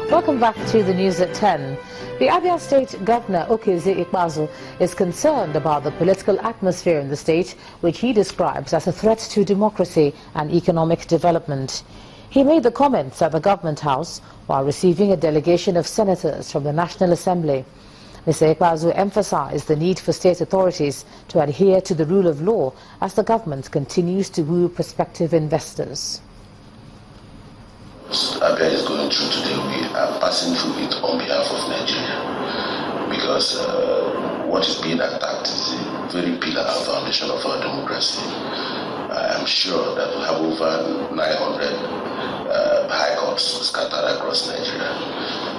Welcome back to the news at 10. The Abia State Governor Okezie Ikpeazu is concerned about the political atmosphere in the state, which he describes as a threat to democracy and economic development. He made the comments at the Government House while receiving a delegation of senators from the National Assembly. Mr. Ikpeazu emphasized the need for state authorities to adhere to the rule of law as the government continues to woo prospective investors. Abia is going through today, we are passing through it on behalf of Nigeria, because what is being attacked is a very pillar and foundation of our democracy. I am sure that we have over 900 high courts scattered across Nigeria,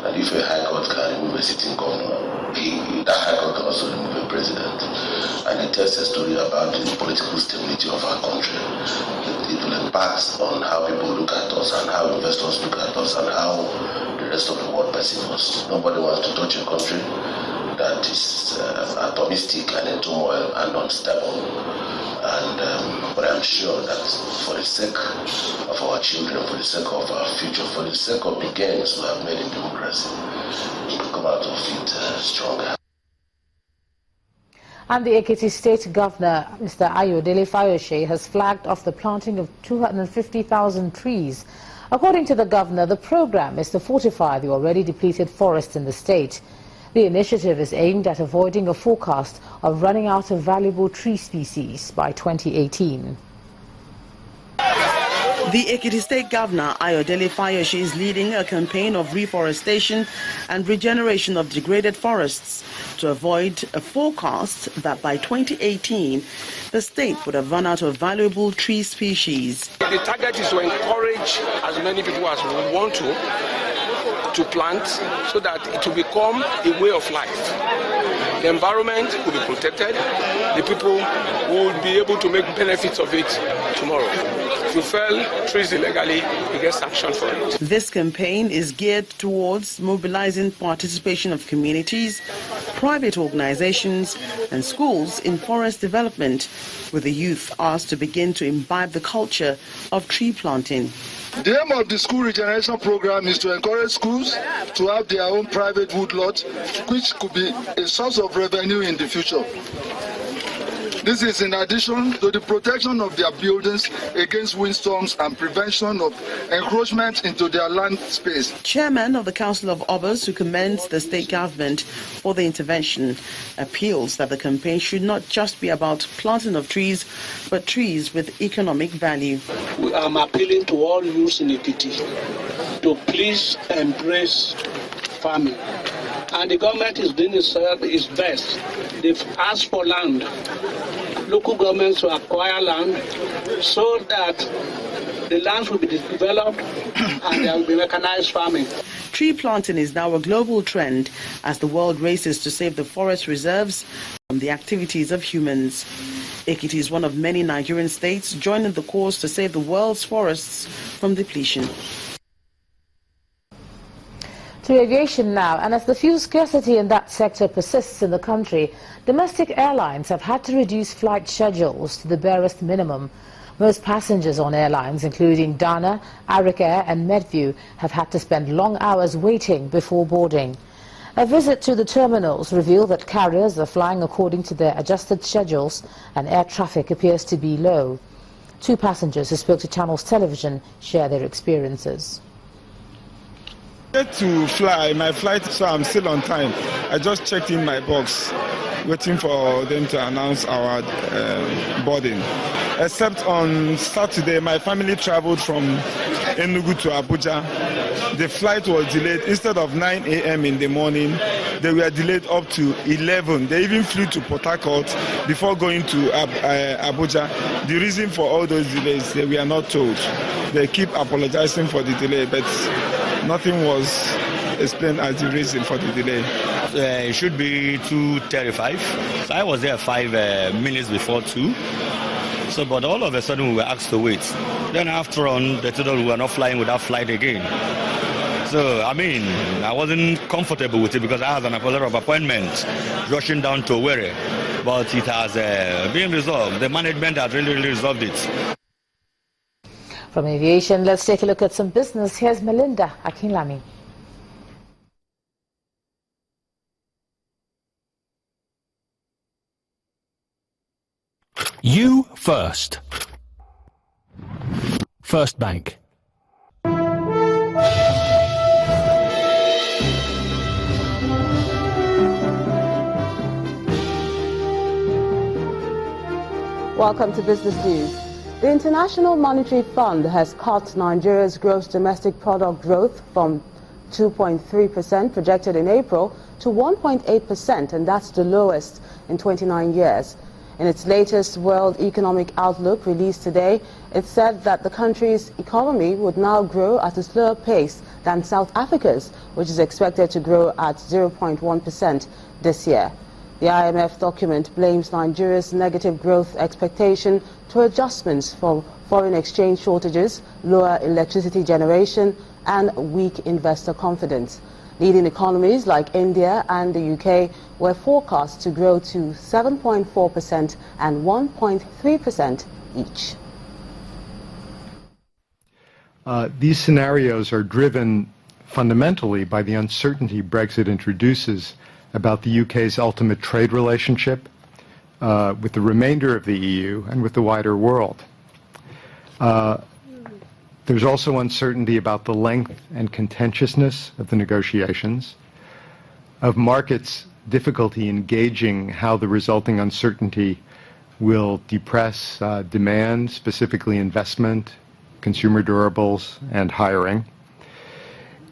and if a high court can remove a sitting governor, that high court can also remove a president. And it tells a story about the political stability of our country. It will impact on how people look at us and how investors look at us and how the rest of the world perceives us. Nobody wants to touch a country that is atomistic and in turmoil and unstable. But I'm sure that for the sake of our children, for the sake of our future, for the sake of the gains we have made in democracy, we will come out of it stronger. And the Ekiti State Governor, Mr. Ayodele Fayose, has flagged off the planting of 250,000 trees. According to the governor, the program is to fortify the already depleted forests in the state. The initiative is aimed at avoiding a forecast of running out of valuable tree species by 2018. The Ekiti State Governor, Ayodele Fayose, is leading a campaign of reforestation and regeneration of degraded forests to avoid a forecast that by 2018, the state would have run out of valuable tree species. The target is to encourage as many people as we want to plant so that it will become a way of life. The environment will be protected. The people will be able to make benefits of it tomorrow. If you fell trees illegally, you get sanctioned for it. This campaign is geared towards mobilizing participation of communities, private organizations and schools in forest development, with the youth asked to begin to imbibe the culture of tree planting. The aim of the school regeneration program is to encourage schools to have their own private woodlot, which could be a source of revenue in the future. This is in addition to the protection of their buildings against windstorms and prevention of encroachment into their land space. Chairman of the Council of Obas, who commends the state government for the intervention, appeals that the campaign should not just be about planting of trees, but trees with economic value. I'm appealing to all youths in Ekiti to please embrace farming. And the government is doing its best. They've asked for land. Local governments to acquire land so that the lands will be developed and there will be mechanized farming. Tree planting is now a global trend as the world races to save the forest reserves from the activities of humans. Ekiti is one of many Nigerian states joining the cause to save the world's forests from depletion. To aviation now, and as the fuel scarcity in that sector persists in the country, domestic airlines have had to reduce flight schedules to the barest minimum. Most passengers on airlines, including Dana, Arik Air and Medview, have had to spend long hours waiting before boarding. A visit to the terminals revealed that carriers are flying according to their adjusted schedules and air traffic appears to be low. Two passengers who spoke to Channels Television share their experiences. To fly my flight, so I'm still on time. I just checked in my box, waiting for them to announce our boarding. Except on Saturday, my family traveled from Enugu to Abuja. The flight was delayed. Instead of 9 a.m. in the morning, they were delayed up to 11. They even flew to Port Harcourt before going to Abuja. The reason for all those delays, they were not told. They keep apologizing for the delay, but nothing was explained as the reason for the delay. It should be 2:35. So I was there 5 minutes before 2. So, but all of a sudden we were asked to wait. Then after on, they told us we were not flying with that flight again. So, I mean, I wasn't comfortable with it because I had a lot of appointments rushing down to Owerri. But it has been resolved. The management has really resolved it. From aviation, let's take a look at some business. Here's Melinda Akinlami. You first. First Bank. Welcome to Business News. The International Monetary Fund has cut Nigeria's gross domestic product growth from 2.3% projected in April to 1.8%, and that's the lowest in 29 years. In its latest World Economic Outlook released today, it said that the country's economy would now grow at a slower pace than South Africa's, which is expected to grow at 0.1% this year. The IMF document blames Nigeria's negative growth expectation to adjustments for foreign exchange shortages, lower electricity generation, and weak investor confidence. Leading economies like India and the UK were forecast to grow to 7.4% and 1.3% each. These scenarios are driven fundamentally by the uncertainty Brexit introduces about the UK's ultimate trade relationship with the remainder of the EU and with the wider world. There's also uncertainty about the length and contentiousness of the negotiations, of markets' difficulty in gauging how the resulting uncertainty will depress demand, specifically investment, consumer durables, and hiring.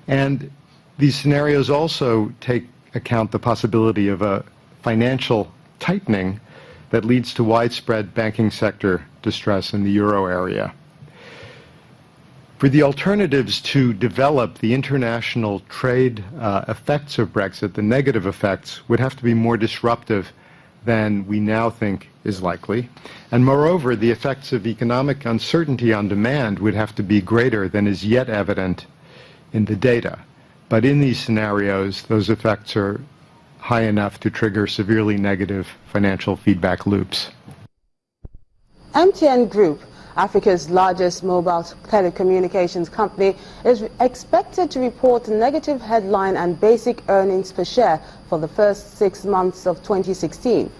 And these scenarios also take account the possibility of a financial tightening that leads to widespread banking sector distress in the euro area. For the alternatives to develop the international trade effects of Brexit, the negative effects would have to be more disruptive than we now think is likely. And moreover, the effects of economic uncertainty on demand would have to be greater than is yet evident in the data. But in these scenarios, those effects are high enough to trigger severely negative financial feedback loops. MTN Group, Africa's largest mobile telecommunications company, is expected to report negative headline and basic earnings per share for the first 6 months of 2016.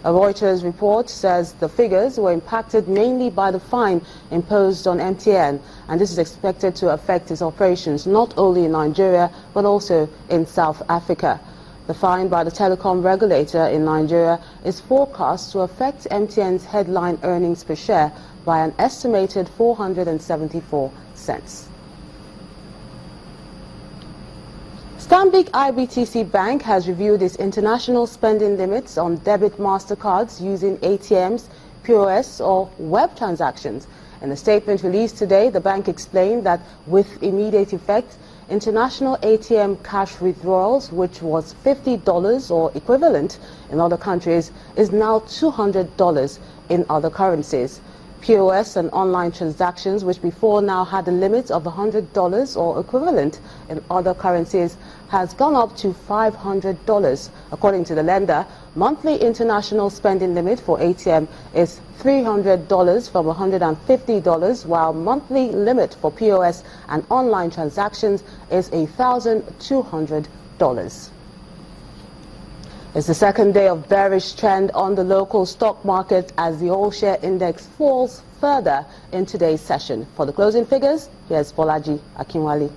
A Reuters report says the figures were impacted mainly by the fine imposed on MTN, and this is expected to affect its operations not only in Nigeria but also in South Africa. The fine by the telecom regulator in Nigeria is forecast to affect MTN's headline earnings per share by an estimated 474 cents. Stanbic IBTC Bank has reviewed its international spending limits on debit MasterCards using ATMs, POS or web transactions. In a statement released today, the bank explained that with immediate effect, international ATM cash withdrawals, which was $50 or equivalent in other countries, is now $200 in other currencies. POS and online transactions, which before now had a limit of $100 or equivalent in other currencies, has gone up to $500. According to the lender, monthly international spending limit for ATM is $300 from $150, while monthly limit for POS and online transactions is $1,200. It's the second day of bearish trend on the local stock market as the all-share index falls further in today's session. For the closing figures, here's Bolaji Akinwale.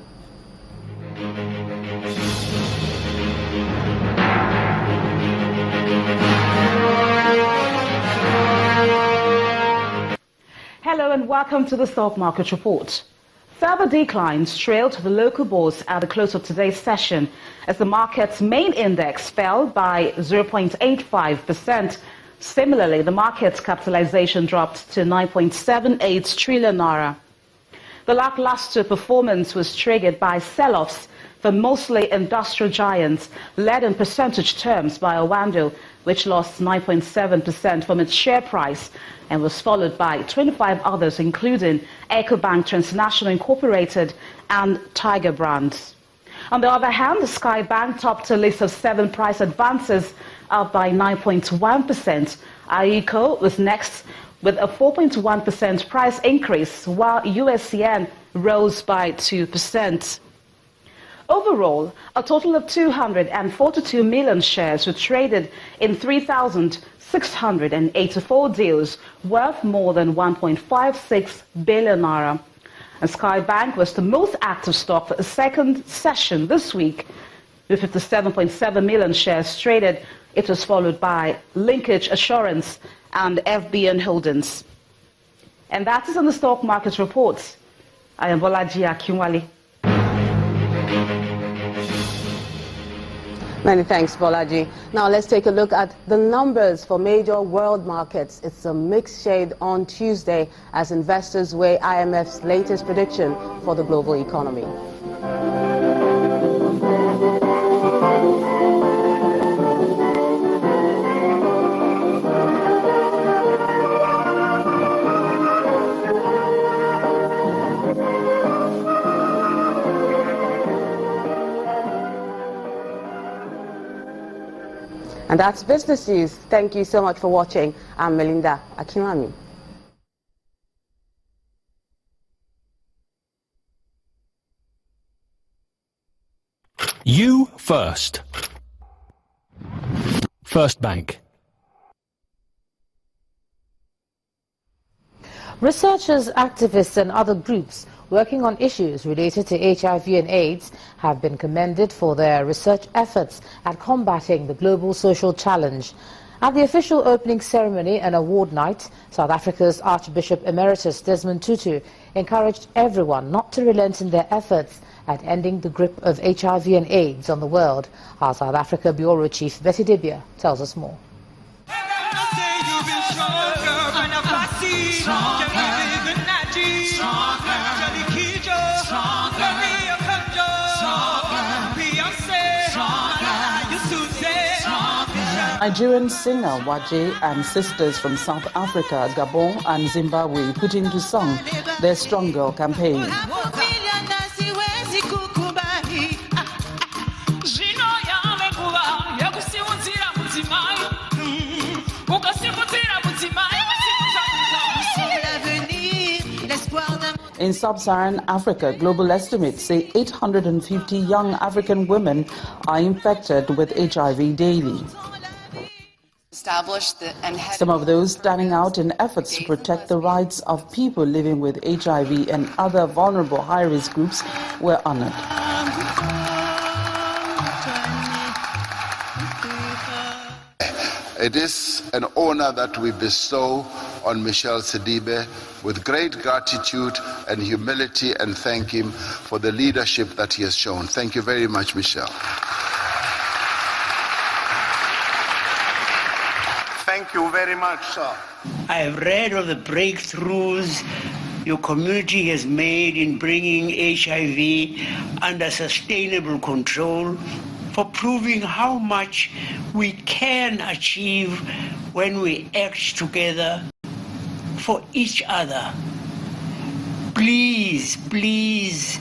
Hello and welcome to the Stock Market Report. Further declines trailed the local bourse at the close of today's session as the market's main index fell by 0.85%. Similarly, the market's capitalization dropped to 9.78 trillion naira. The lackluster performance was triggered by sell-offs for mostly industrial giants, led in percentage terms by Owando, which lost 9.7% from its share price and was followed by 25 others, including EcoBank Transnational Incorporated and Tiger Brands. On the other hand, the Sky Bank topped a list of 7 price advances, up by 9.1%. IECO was next with a 4.1% price increase, while USCN rose by 2%. Overall, a total of 242 million shares were traded in 3,684 deals worth more than 1.56 billion naira. And Sky Bank was the most active stock for a second session this week, with 57.7 million shares traded. It was followed by Linkage Assurance and FBN Holdings. And that is on the stock market reports. I am Bolaji Akinwale. Many thanks, Bolaji. Now let's take a look at the numbers for major world markets. It's a mixed shade on Tuesday as investors weigh IMF's latest prediction for the global economy. And that's Business News. Thank you so much for watching. I'm Melinda Akinwami. You first. First Bank. Researchers, activists and other groups working on issues related to HIV and AIDS have been commended for their research efforts at combating the global social challenge. At the official opening ceremony and award night, South Africa's Archbishop Emeritus Desmond Tutu encouraged everyone not to relent in their efforts at ending the grip of HIV and AIDS on the world. Our South Africa Bureau Chief Betty Dibia tells us more. Nigerian singer Waje and sisters from South Africa, Gabon and Zimbabwe put into song their Strong Girl campaign. In sub-Saharan Africa, global estimates say 850 young African women are infected with HIV daily. Some of those standing out in efforts to protect the rights of people living with HIV and other vulnerable high-risk groups were honored. It is an honor that we bestow on Michel Sidibe with great gratitude and humility, and thank him for the leadership that he has shown. Thank you very much, Michel. Thank you very much, sir. I have read of the breakthroughs your community has made in bringing HIV under sustainable control, for proving how much we can achieve when we act together for each other. Please, please,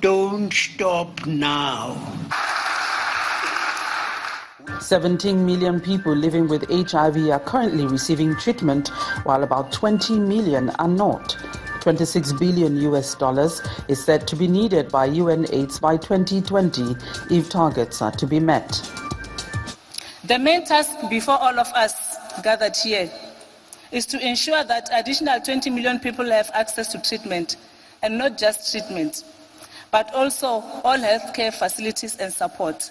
don't stop now. 17 million people living with HIV are currently receiving treatment, while about 20 million are not. $26 billion is said to be needed by UNAIDS by 2020 if targets are to be met. The main task before all of us gathered here is to ensure that additional 20 million people have access to treatment, and not just treatment, but also all healthcare facilities and support.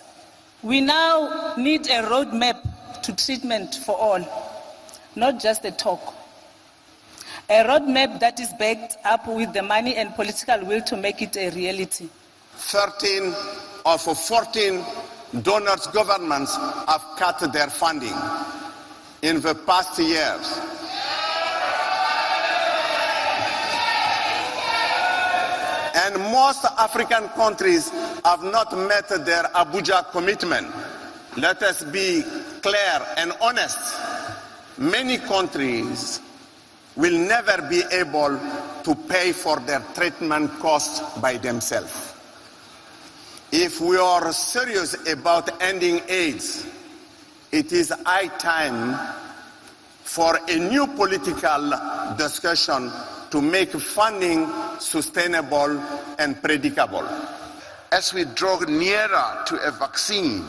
We now need a roadmap to treatment for all, not just a talk. A roadmap that is backed up with the money and political will to make it a reality. 13 of 14 donors' governments have cut their funding in the past years. And most African countries have not met their Abuja commitment. Let us be clear and honest. Many countries will never be able to pay for their treatment costs by themselves. If we are serious about ending AIDS, it is high time for a new political discussion to make funding sustainable and predictable. As we draw nearer to a vaccine,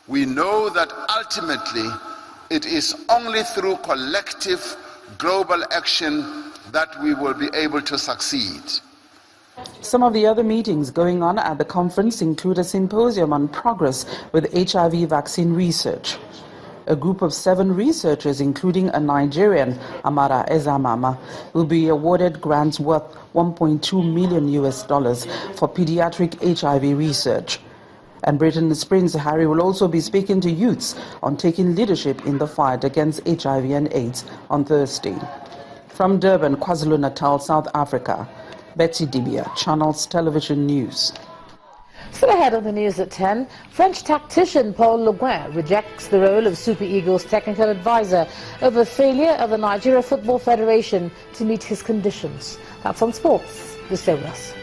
we know that ultimately it is only through collective global action that we will be able to succeed. Some of the other meetings going on at the conference include a symposium on progress with HIV vaccine research. A group of 7 researchers, including a Nigerian, Amara Ezamama, will be awarded grants worth $1.2 million for pediatric HIV research. And Britain Prince Harry will also be speaking to youths on taking leadership in the fight against HIV and AIDS on Thursday. From Durban, KwaZulu-Natal, South Africa, Betty Dibia, Channels Television News. Still ahead of the news at 10, French tactician Paul Le Guen rejects the role of Super Eagles technical advisor over failure of the Nigeria Football Federation to meet his conditions. That's on sports. Stay with us.